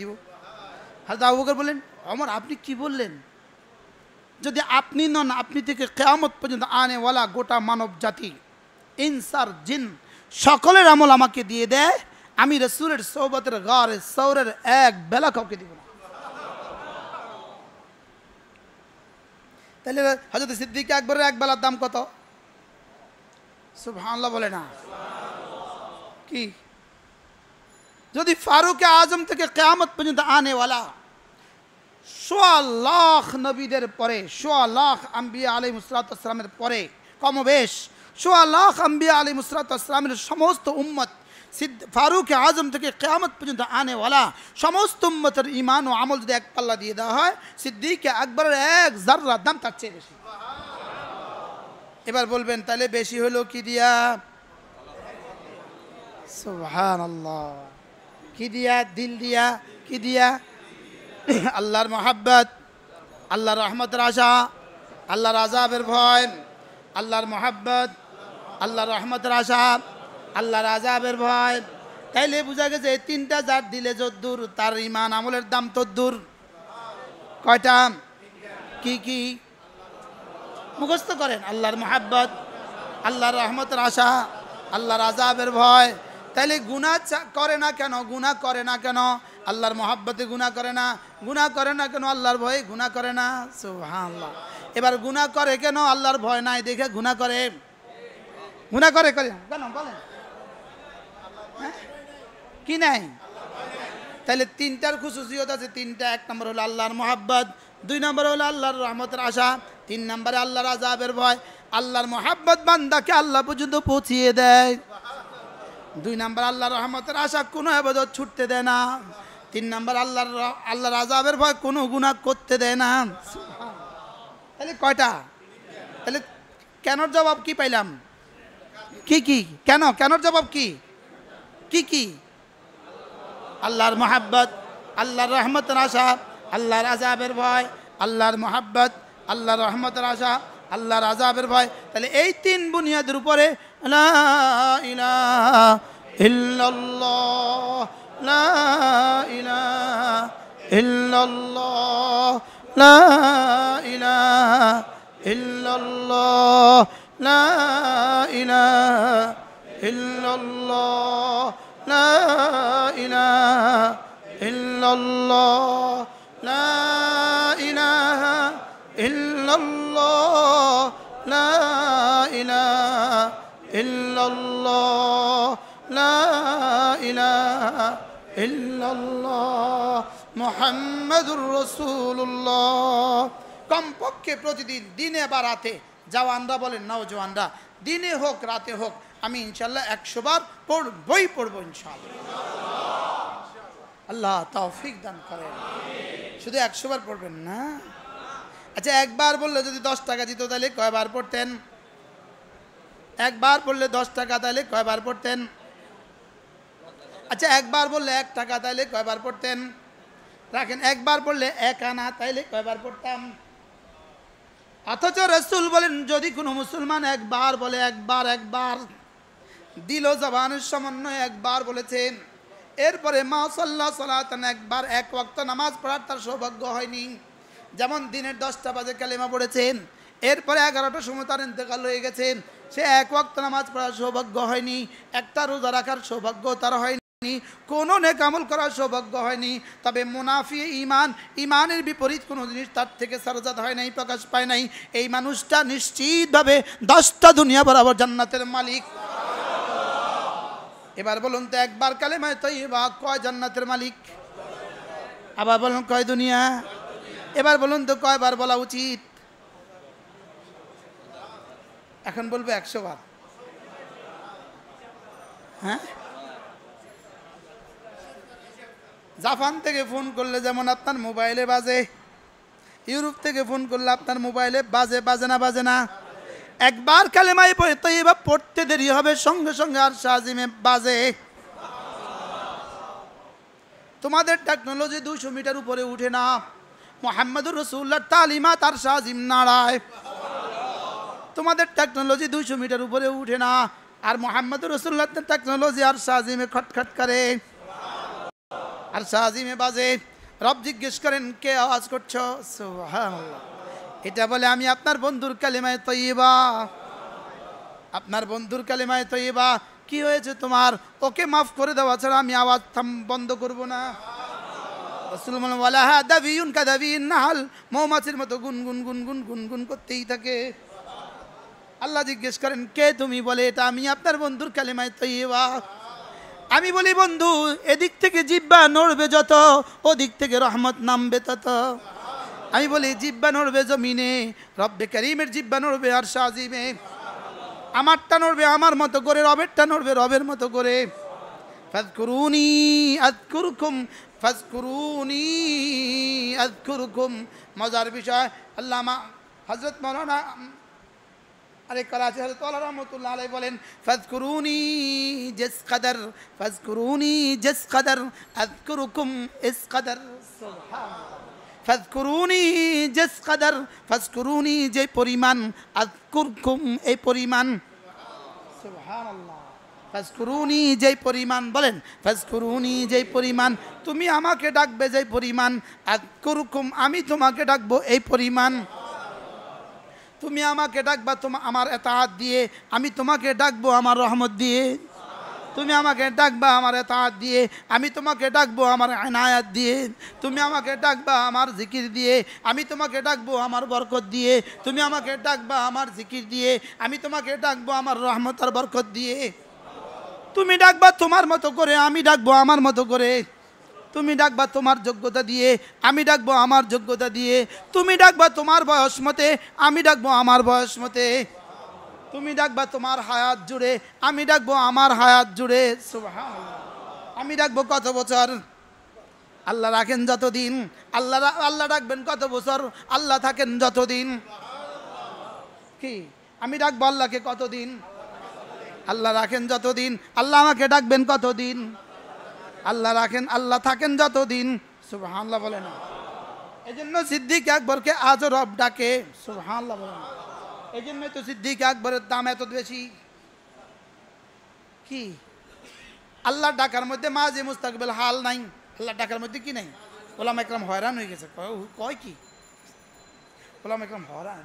দিব। হযরত আবু বকর বললেন, ওমর আপনি কি বললেন? যদি আপনি নন, আপনি থেকে কিয়ামত পর্যন্ত আনেওয়ালা গোটা মানব জাতি, ইনসার জিন সকলের আমল আমাকে দিয়ে দেয়, আমি রাসূলের সোহবতের গারে সওরের এক বেলা কাউকে দিব না। তাহলে হযরত সিদ্দিক আকবরের এক বেলার দাম কত? সুবহানাল্লাহ বলে না কি? যদি ফারুক আজম থেকে কিয়ামত পর্যন্ত আনেওয়ালা ১৬ লাখ নবীদের পরে, ১৬ লাখ আম্বিয়া আলাইহিসসালামের পরে, কমবেশ ১৬ লাখ আম্বিয়া আলাইহিসসালামের সমস্ত উম্মত ফারুক আজম থেকে কিয়ামত পর্যন্ত আনেওয়ালা সমস্ত উম্মতের ঈমান ও আমল যদি এক পাল্লা দিয়ে দেওয়া হয়, সিদ্দিক আকবরের এক যাররার দাম তার চেয়ে বেশি। এবার বলবেন তাহলে বেশি হলো কি দিয়া? সুবহানাল্লাহ। কি দিয়া? দিল দিয়া। কি দিয়া? আল্লাহর মহাব্বত, আল্লাহর রহমতের আশা, আল্লাহর আযাবের ভয়। আল্লাহর মহাব্বত, আল্লাহর রহমতের আশা, আল্লাহর আযাবের ভয়। তাইলে বোঝা গেছে এই তিনটা যার দিলে যদ্দূর, তার ঈমান আমলের দাম তদ্দূর। কয়টা? কি কি? মুখস্থ করেন। আল্লাহর মহাব্বত, আল্লাহর রহমতের আশা, আল্লাহর আযাবের ভয়। তাইলে গুনাহ করে না কেন? গুনাহ করে না কেন? আল্লাহর মহাব্বতে গুনাহ করে না। গুনাহ করে না কেন? আল্লাহর ভয়ে গুনাহ করে না। সুবহানাল্লাহ। এবার গুনাহ করে কেন? আল্লাহর ভয় নাই দেখে গুনাহ করে। গুনাহ করে কেন বলেন? কি নাই? তাহলে তিনটার খুশুসিয়ত আছে, তিনটা। এক নম্বর হলো আল্লাহর মহাব্বত, ২ নম্বর হলো আল্লাহর রহমতের আশা, ৩ নম্বরে আল্লাহর আযাবের ভয়। আল্লাহর মহাব্বত বান্দাকে আল্লাহ পর্যন্ত পৌঁছিয়ে দেয়। ২ নম্বর আল্লাহর রহমতের আশা কোনো ইবাদত ছুটতে দেয় না। ৩ নম্বর আল্লাহর আযাবের ভয় কোনো গুনাহ করতে দেয় না। তাহলে কয়টা? তাহলে কেনর জবাব কি পাইলাম? কি কি? কেন? কেনর জবাব কি? কি কি? আল্লাহর মহাব্বত, আল্লাহর রহমতের আশা, আল্লাহর আযাবের ভয়। আল্লাহর মহাব্বত, আল্লাহর রহমতের আশা, আল্লাহর আযাবের ভয়। তাহলে এই ৩ বুনিয়াদের উপরে লা ইলাহা ইল্লাল্লাহ, লা ইলাহা ইল্লাল্লাহ, লা ইলাহা ইল্লাল্লাহ, লা ইলাহা ইল্লাল্লাহ, লা ইলাহা ইল্লাল্লাহ, লা ইলাহা ইল্লাল্লাহ, লা ইলাহা ইল্লাল্লাহ, লা ইলাহা ইল্লাল্লাহ মুহাম্মাদুর রাসূলুল্লাহ। কমপক্ষে প্রতিদিন, দিনে বা রাতে, জওয়ানরা বলেন নওজওয়ানরা, দিনে হোক রাতে হোক, আমি ইনশাআল্লাহ ১০০ বার পড়বো ইনশাআল্লাহ। আল্লাহ তৌফিক দান করেন। শুধু ১০০ বার পড়বেন না। আচ্ছা, একবার বললে যদি ১০ টাকা দিত তাহলে কয়বার পড়তেন? একবার পড়লে ১০ টাকা, তাহলে কয়বার পড়তেন? আচ্ছা, একবার বললে ১ টাকা, তাহলে কয়বার পড়তেন? রাখেন, একবার পড়লে ১ আনা, তাইলে কয়বার পড়তাম? অথচ রাসূল বলেন যদি কোনো মুসলমান একবার বলে, একবার দিল জবানের সমন্বয়ে একবার বলেছেন, এরপরে মা সাল্লাহ সালাতান একবার ১ ওয়াক্ত নামাজ পড়ার তার সৌভাগ্য হয়নি। যেমন দিনের ১০টা বাজে কালেমা পড়েছেন, এরপরে ১১টার সময় তার ইন্তেকাল হয়ে গেছেন, সে ১ ওয়াক্ত নামাজ পড়ার সৌভাগ্য হয়নি, একটা রোজা রাখার সৌভাগ্য তার হয়নি, কোনো নেক আমল করার সৌভাগ্য হয়নি। তবে মুনাফি ইমানের বিপরীত কোনো জিনিস তার থেকে সারজাত হয় নাই, প্রকাশ পায় নাই। এই মানুষটা নিশ্চিতভাবে 10টা দুনিয়া বরাবর জান্নাতের মালিক। এবার বলুন তো, একবার কালেমায়ে তাইয়্যিবা কয় জান্নাতের মালিক? আবার বলুন কয় দুনিয়া? এবার বলুন তো কয়বার বলা উচিত? এখন বলবো ১০০ বার। হ্যাঁ, জাপান থেকে ফোন করলে যেমন আপনার মোবাইলে বাজে, ইউরোপ থেকে ফোন করলে আপনার মোবাইলে বাজে না? একবার কালেমায়ে তাইয়্যিবা পড়তে দেরি হবে, সঙ্গে সঙ্গে আরশ আজিমে বাজে। তোমাদের টেকনোলজি 200 মিটার উপরে উঠে না, মুহাম্মদুর রাসূলুল্লাহর তালিমাত আরশ আজিম নাড়ায়। তোমাদের টেকনোলজি 200 মিটার উপরে উঠে না, আর মুহাম্মদুর রাসূলুল্লাহর টেকনোলজি আরশ আজিমে খটখট করে। আর শাহিমে বাজে। রব জিজ্ঞেস করেন কে আওয়াজ করছো? সুবহানাল্লাহ। এটা বলে আমি আপনার বন্ধুর কালিমায়ে তয়্যিবা, আপনার বন্ধুর কালিমায়ে তয়্যিবা। কি হয়েছে তোমার? ওকে মাফ করে দেওয়া ছাড়া আমি আওয়াজ বন্ধ করব না। রাসূল বলেন ওয়ালাহা দাবিয়ুন কাদাবিন নাহল, মৌমাছির মতো গুনগুন গুনগুন গুনগুন করতেই থাকে। আল্লাহ জিজ্ঞেস করেন কে তুমি? বলে এটা আমি আপনার বন্ধুর কালিমায়ে তয়্যিবা। আমি বলি বন্ধু এদিক থেকে জিহ্বা নড়বে যত, ওদিক থেকে রহমত নামবে তত। আমি বলি জিহ্বা নড়বে জমিনে, রব্বে কারীমের জিহ্বা নড়বে আরশ আজিমে। আমারটা নড়বে আমার মতো করে, রবেরটা নড়বে রবের মতো করে। ফাযকুরুনি আযকুরকুম, ফাযকুরুনি আযকুরকুম। মজার বিষয়, আল্লামা হযরত মাওলানা আরে করাচি হযরত আল্লাহ রাহমাতুল্লাহ আলাইহি বলেন ফাযকুরুনি জিস কদর, ফাযকুরুনি জিস কদর আযকুরকুম ইস কদর। সুবহানাল্লাহ। ফাযকুরুনি জিস কদর, ফাযকুরুনি যে পরিমাণ, আযকুরকুম এই পরিমাণ। সুবহানাল্লাহ। ফাযকুরুনি যে পরিমাণ, বলেন ফাযকুরুনি যে পরিমাণ, তুমি আমাকে ডাকবে যে পরিমাণ, আযকুরকুম আমি তোমাকে ডাকবো এই পরিমাণ। তুমি আমাকে ডাকবা আমার এতাআত দিয়ে, আমি তোমাকে ডাকবো আমার রহমত দিয়ে। তুমি আমাকে ডাকবা আমার এতাআত দিয়ে, আমি তোমাকে ডাকবো আমার ইনায়াত দিয়ে। তুমি আমাকে ডাকবা আমার জিকির দিয়ে, আমি তোমাকে ডাকবো আমার বরকত দিয়ে। তুমি আমাকে ডাকবা আমার জিকির দিয়ে, আমি তোমাকে ডাকবো আমার রহমত আর বরকত দিয়ে। তুমি ডাকবা তোমার মতো করে, আমি ডাকবো আমার মতো করে। তুমি ডাকবা তোমার যোগ্যতা দিয়ে, আমি ডাকবো আমার যোগ্যতা দিয়ে। তুমি ডাকবা তোমার বয়স মতে, আমি ডাকবো আমার বয়স মতে। তুমি ডাকবা তোমার হায়াত জুড়ে, আমি ডাকবো আমার হায়াত জুড়ে। সুবহানাল্লাহ। আমি ডাকবো কত বছর? আল্লাহ রাখেন যতদিন। আল্লাহ ডাকবেন কত বছর? আল্লাহ থাকেন যতদিন। কি আমি ডাকবো আল্লাহকে কতদিন? আল্লাহ রাখেন যতদিন। আল্লাহ আমাকে ডাকবেন কতদিন? আল্লাহ রাখেন, আল্লাহ থাকেন যতদিন। সুবহানাল্লাহ বলে না। এই জন্য সিদ্দিক আকবরকে আজও রব ডাকে। সুবহানাল্লাহ বলে না। এই জন্যই তো সিদ্দিক আকবরের দাম এত বেশি। কি আল্লাহ ডাকার মধ্যে মাঝে মুস্তাকবিল হাল নাই? আল্লাহ ডাকার মধ্যে কি নাই? ওলামা একরাম হয়রান হয়ে গেছে। কয় কি ওলামা একরাম হয়রান,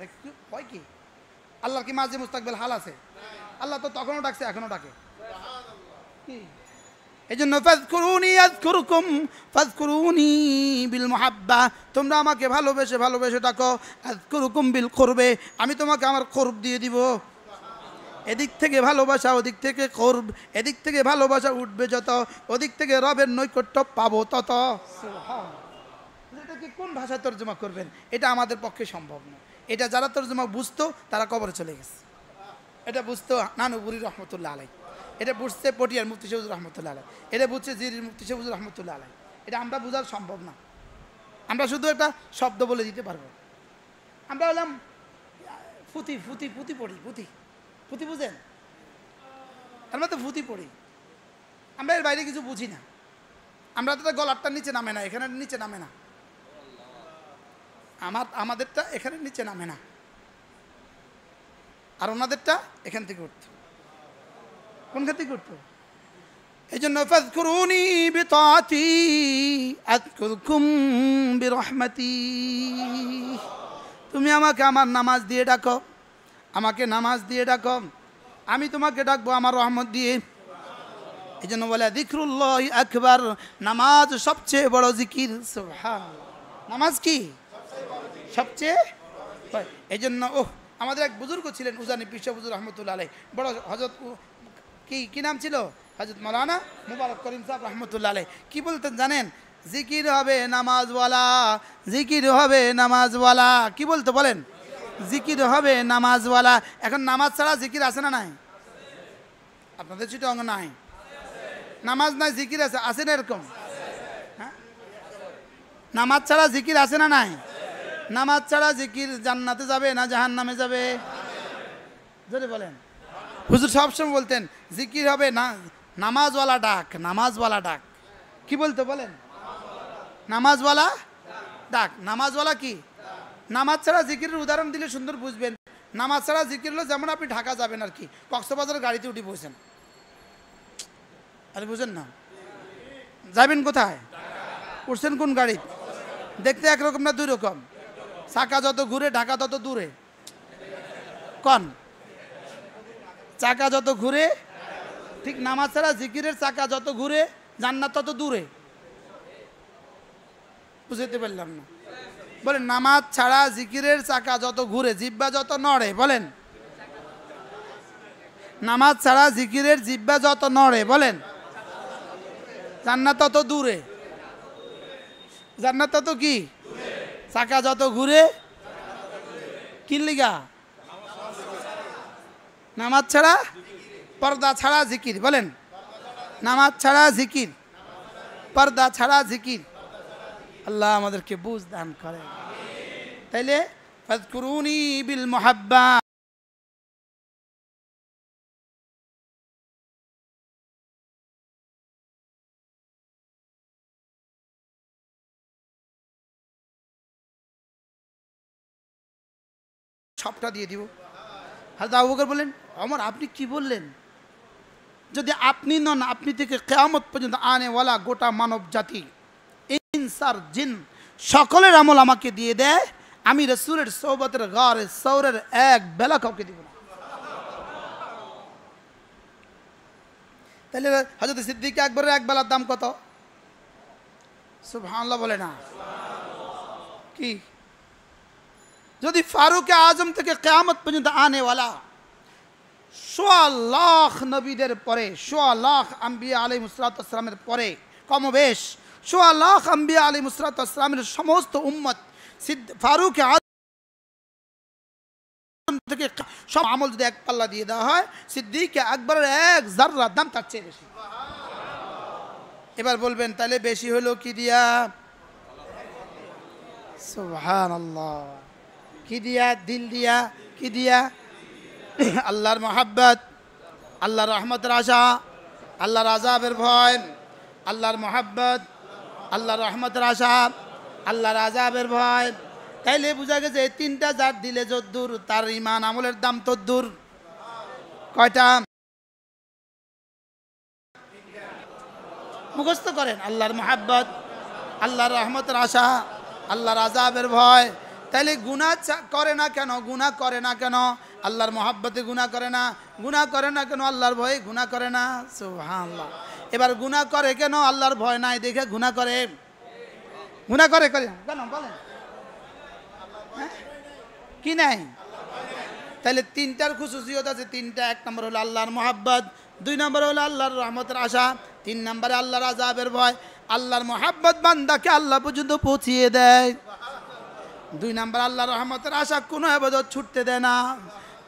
কয় কি? আল্লাহর কি মাঝে মুস্তাকবিল হাল আছে? আল্লাহ তো তখনও ডাকছে, এখনো ডাকে। কি এই জন্য ফাযকুরুনি আযকুরকুম, ফাযকুরুনি বিল মুহাব্বা, তোমরা আমাকে ভালোবেসে ভালোবেসে ডাকো। আযকুরকুম বিল কুরবে, আমি তোমাকে আমার কুরব দিয়ে দিব। এদিক থেকে ভালোবাসা, ওদিক থেকে কুরব। এদিক থেকে ভালোবাসা উঠবে যত, ওদিক থেকে রবের নৈকট্য পাবো তত। সুবহানাল্লাহ। এটাকে কোন ভাষায় তর্জমা করবেন? এটা আমাদের পক্ষে সম্ভব না। এটা যারা তর্জমা বুঝতো তারা কবরে চলে গেছে। এটা বুঝতো নানুপুরি রহমতুল্লাহ আলাইহি, এটা বুঝছে পটিয়ার মুফতি হুজুর রহমতুল্লাহ আলাইহি, এটা বুঝছে জিরির মুফতি হুজুর রহমতুল্লাহ আলাইহি। এটা আমরা বোঝার সম্ভব না। আমরা শুধু একটা শব্দ বলে দিতে পারবো। আমরা হলাম ফুতি ফুতি ফুতি পড়ি, ফুতি ফুতি বুঝেন? আমরা তো ফুতি পড়ি, আমরা এর বাইরে কিছু বুঝি না। আমরা তো গলারটার নিচে নামে না, এখানে নিচে নামে না। আমাদেরটা এখানে নিচে নামে না, আর ওনাদেরটা এখান থেকে উঠতো। কোনখান থেকে উঠতো? এই জন্য ফাযকুরুনি বিতাআতি আযকুরকুম বিরহমাতি, তুমি আমাকে আমার নামাজ দিয়ে ডাকো, আমাকে নামাজ দিয়ে ডাকো, আমি তোমাকে ডাকবো আমার রহমত দিয়ে। এই জন্য বলে যিকরুল্লাহি আকবার, নামাজ সবচেয়ে বড় জিকির। সুবহানাল্লাহ। নামাজ কি সবচেয়ে? এই জন্য আমাদের এক বুজুর্গ ছিলেন উজানি পীর হুজুর রহমতুল্লাহ আলাইহি, বড় হযরত কি নাম ছিল? হযরত মাওলানা মুবারক করিম সাহেব রহমতুল্লাহ আলাইহি। কি বলতেন জানেন? জিকির হবে নামাজওয়ালা, জিকির হবে নামাজওয়ালা। কি বলতো বলেন? জিকির হবে নামাজওয়ালা। এখন নামাজ ছাড়া জিকির আছে না নাই? আপনাদের চিটাং নাই, নামাজ নাই জিকির আছে, আছে না এরকম? হ্যাঁ, নামাজ ছাড়া জিকির আছে না নাই? নামাজ ছাড়া জিকির জান্নাতে যাবে না জাহান্নামে যাবে? যদি বলেন। হুজুর সবসময় বলতেন জিকির হবে না নামাজওয়ালা ডাক, নামাজওয়ালা ডাক। কি বলতো বলেন? নামাজওয়ালা ডাক। নামাজওয়ালা কি? নামাজ ছাড়া জিকিরের উদাহরণ দিলে সুন্দর বুঝবেন। নামাজ ছাড়া জিকির হলো যেমন আপনি ঢাকা যাবেন আর কি, কক্সবাজার গাড়িতে উঠে বসেন, আরে বুঝেন না? যাবেন কোথায়? উঠছেন কোন গাড়ি? দেখতে একরকম না দুই রকম? চাকা যত ঘুরে ঢাকা তত দূরে। কন চাকা যত ঘুরে, ঠিক নামাজ ছাড়া জিকিরের চাকা যত ঘুরে জান্নাত তত দূরে। বুঝতে পারলাম না। বলেন নামাজ ছাড়া জিকিরের চাকা যত ঘুরে, জিহ্বা যত নড়ে, বলেন নামাজ ছাড়া জিকিরের জিহ্বা যত নড়ে, বলেন জান্নাত তত দূরে। জান্নাত তত কি? চাকা যত ঘুরে। কি লিগা? নামাজ ছাড়া, পর্দা ছাড়া জিকির, বলেন নামাজ ছাড়া জিকির, পর্দা ছাড়া জিকির। আল্লাহ আমাদেরকে বুঝ দান করে। তাইলে ফাযকুরুনি বিল মুহাব্বা, সবটা দিয়ে দিব। হযরত আবু বকর বলেন, ওমর আপনি কি বললেন? যদি আপনি নন, আপনি থেকে কিয়ামত পর্যন্ত আনেওয়ালা গোটা মানব জাতি, ইনসার জিন সকলের আমল আমাকে দিয়ে দেয়, আমি রাসূলের সোহবতের গারে সওরের এক বেলা কাউকে দিব না। তাহলে হযরত সিদ্দিক আকবরের এক বেলার দাম কত? সুবহানাল্লাহ বলে না? কি? যদি ফারুক আজম থেকে কিয়ামত পর্যন্ত আনেওয়ালা ১৬ লাখ নবীদের পরে, ১৬ লাখ আম্বিয়া আলাইহিসসালামের পরে, কমবেশ ১৬ লাখ আম্বিয়া আলাইহিসসালামের সমস্ত উম্মত ফারুক আজম থেকে সব আমল যদি এক পাল্লা দিয়ে দেওয়া হয়, সিদ্দিক আকবরের এক যাররা দাম তার চেয়ে বেশি। এবার বলবেন তাহলে বেশি হলো কি দিয়া? সুবহানাল্লাহ। কি দিয়া? দিল দিয়া। কি দিয়া? আল্লাহর মহাব্বত, আল্লাহর রহমতের আশা, আল্লাহর আযাবের ভয়। আল্লাহর মহাব্বত, আল্লাহর রহমতের আশা, আল্লাহর আযাবের ভয়। তাইলে বোঝা গেছে এই তিনটা যার দিলে যদ্দূর, তার ঈমান আমলের দাম তদ্দূর। কয়টা? মুখস্থ করেন। আল্লাহর মহাব্বত, আল্লাহর রহমতের আশা, আল্লাহর আযাবের ভয়। তাইলে গুনাহ করে না কেন? গুনাহ করে না কেন? আল্লাহর মহাব্বতে গুনাহ করে না। গুনাহ করে না কেন? আল্লাহর ভয়ে গুনাহ করে না। সুবহানাল্লাহ। এবার গুনাহ করে কেন? আল্লাহর ভয় নাই দেখে গুনাহ করে। গুনাহ করে কেন বলেন? কি নাই? তাহলে তিনটার খুশুসিয়ত আছে, তিনটা। এক নম্বর হলো আল্লাহর মহাব্বত, দুই নম্বর হলো আল্লাহর রহমতের আশা, তিন নম্বরে আল্লাহর আযাবের ভয়। আল্লাহর মহাব্বত বান্দাকে আল্লাহ পর্যন্ত পৌঁছিয়ে দেয়। দুই নম্বর আল্লাহর রহমতের আশা কোনো ইবাদত ছুটতে দেয় না।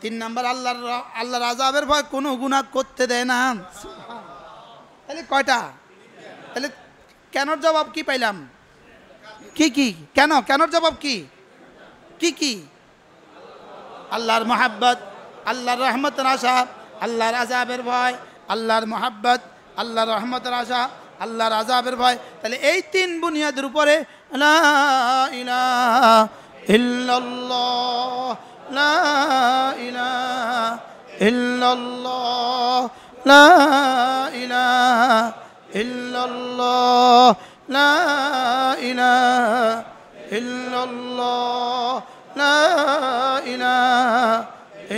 তিন নম্বর আল্লাহর আযাবের ভয় কোনো গুনাহ করতে দেয় না। তাহলে কয়টা? তাহলে কেনর জবাব কি পাইলাম? কি কি? কেন? কেনর জবাব কি? কি কি? আল্লাহর মহাব্বত, আল্লাহর রহমতের আশা, আল্লাহর আযাবের ভয়। আল্লাহর মহাব্বত, আল্লাহর রহমতের আশা, আল্লাহর আযাবের ভয়। তাহলে এই তিন বুনিয়াদের উপরে লা ইলাহা ইল্লাল্লাহ, লা ইলাহা ইল্লাল্লাহ, লা ইলাহা ইল্লাল্লাহ, লা ইলাহা ইল্লাল্লাহ, লা ইলাহা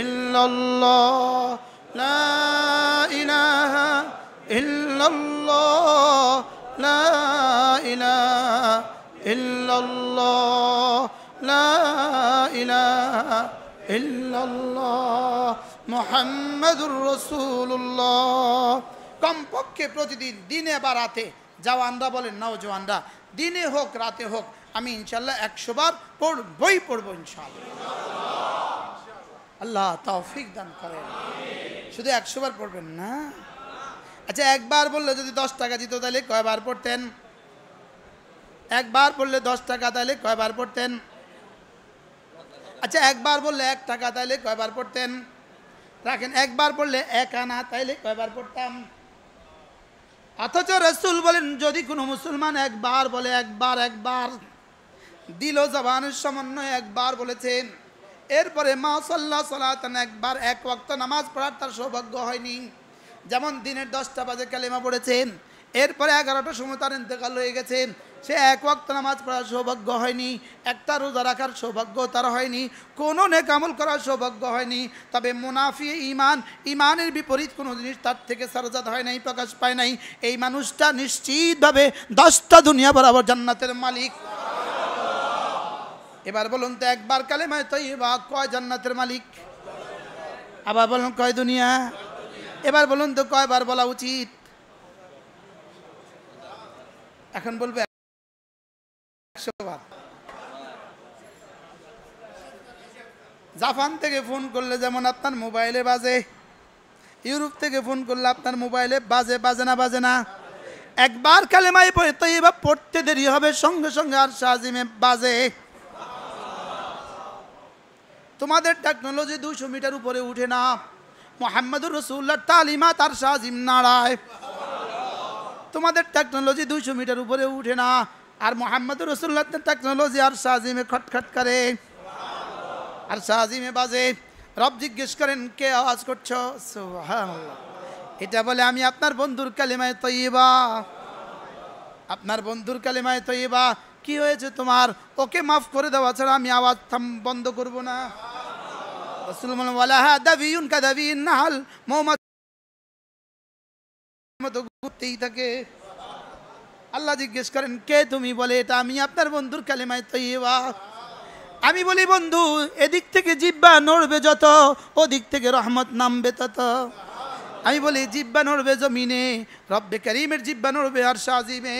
ইল্লাল্লাহ, লা ইলাহা ইল্লাল্লাহ, লা ইলাহা ইল্লাল্লাহ, লা ইলাহা ইল্লাল্লাহ মুহাম্মাদুর রাসূলুল্লাহ। কমপক্ষে প্রতিদিন, দিনে বা রাতে, জওয়ানরা বলেন নওজওয়ানরা, দিনে হোক রাতে হোক, আমি ইনশাআল্লাহ 100 বার পড়বো ইনশাআল্লাহ। আল্লাহ তৌফিক দান করেন। শুধু 100 বার পড়বেন না। আচ্ছা, একবার বললে যদি 10 টাকা দিত তাহলে কয়বার পড়তেন? একবার পড়লে 10 টাকা, তাহলে কয়বার পড়তেন? আচ্ছা, একবার বললে 1 টাকা, তাহলে কয়বার পড়তেন? রাখেন, একবার পড়লে 1 আনা, তাইলে কয়বার পড়তাম? অথচ রাসূল বলেন যদি কোনো মুসলমান একবার বলে, একবার দিল জবানের সমন্বয়ে একবার বলেছেন, এরপরে মা সাল্লাল্লাহু সালাতান একবার এক ওয়াক্ত নামাজ পড়ার তার সৌভাগ্য হয়নি। যেমন দিনের 10টা বাজে কালেমা পড়েছেন, এরপরে 11টার সময় তার ইন্তেকাল হয়ে গেছে। সে এক ওয়াক্ত নামাজ পড়ার সৌভাগ্য হয়নি, একটা রোজা রাখার সৌভাগ্য তার হয়নি, কোনো নেক আমল করার সৌভাগ্য হয়নি। তবে মুনাফি ঈমান, ঈমানের বিপরীত কোনো জিনিস তার থেকে সারজাত হয় নাই, প্রকাশ পায় নাই। এই মানুষটা নিশ্চিতভাবে 10টা দুনিয়া বরাবর জান্নাতের মালিক। এবার বলুন তো, একবার কালেমায়ে তাইয়্যিবা কয় জান্নাতের মালিক? আবার বলুন কয় দুনিয়া? এবার বলুন তো কয়বার বলা উচিত? এখন বলবে 100 বার। জাপান থেকে ফোন করলে যেমন আপনার মোবাইলে বাজে, ইউরোপ থেকে ফোন করলে আপনার মোবাইলে বাজে, বাজে না? বাজে না? একবার কালেমায়ে তাইয়্যিবা পড়তে দেরি হবে, সঙ্গে সঙ্গে আরশ আজিমে বাজে। তোমাদের টেকনোলজি 200 মিটার উপরে উঠে না, মুহাম্মদুর রাসূলুল্লাহর তালিমাত আরশ আজিম নাড়ায়। তোমাদের টেকনোলজি 200 মিটার উপরে উঠে না, আর মুহাম্মদুর রাসূলুল্লাহর টেকনোলজি আরশ আজিমে খটখট করে, আরশ আজিমে বাজে। রব জিজ্ঞেস করেন, কে আওয়াজ করছো? সুবহানাল্লাহ। এটা বলে আমি আপনার বন্ধুর কালিমায়ে তাইয়্যিবা। আপনার বন্ধুর কালিমায়ে তাইয়্যিবা। কি হয়েছে তোমার? ওকে মাফ করে দেওয়া ছাড়া আমি আওয়াজ বন্ধ করব না। রাসূল বলেন, ওয়ালা হাদাবিয়ুন কাদাবিন নাহল, মতো ঘুরতেই থাকে। আল্লাহ জিজ্ঞেস করেন, কে তুমি? বলে, এটা আমি আপনার বন্ধুর কালিমায়ে তাইয়্যিবা। আমি বলি, বন্ধু, এদিক থেকে জিহ্বা নড়বে যত, ওদিক থেকে রহমত নামবে তত। আমি বলি, জিহ্বা নড়বে জমিনে, রব্বে কারীমের জিহ্বা নড়বে আরশ আজিমে।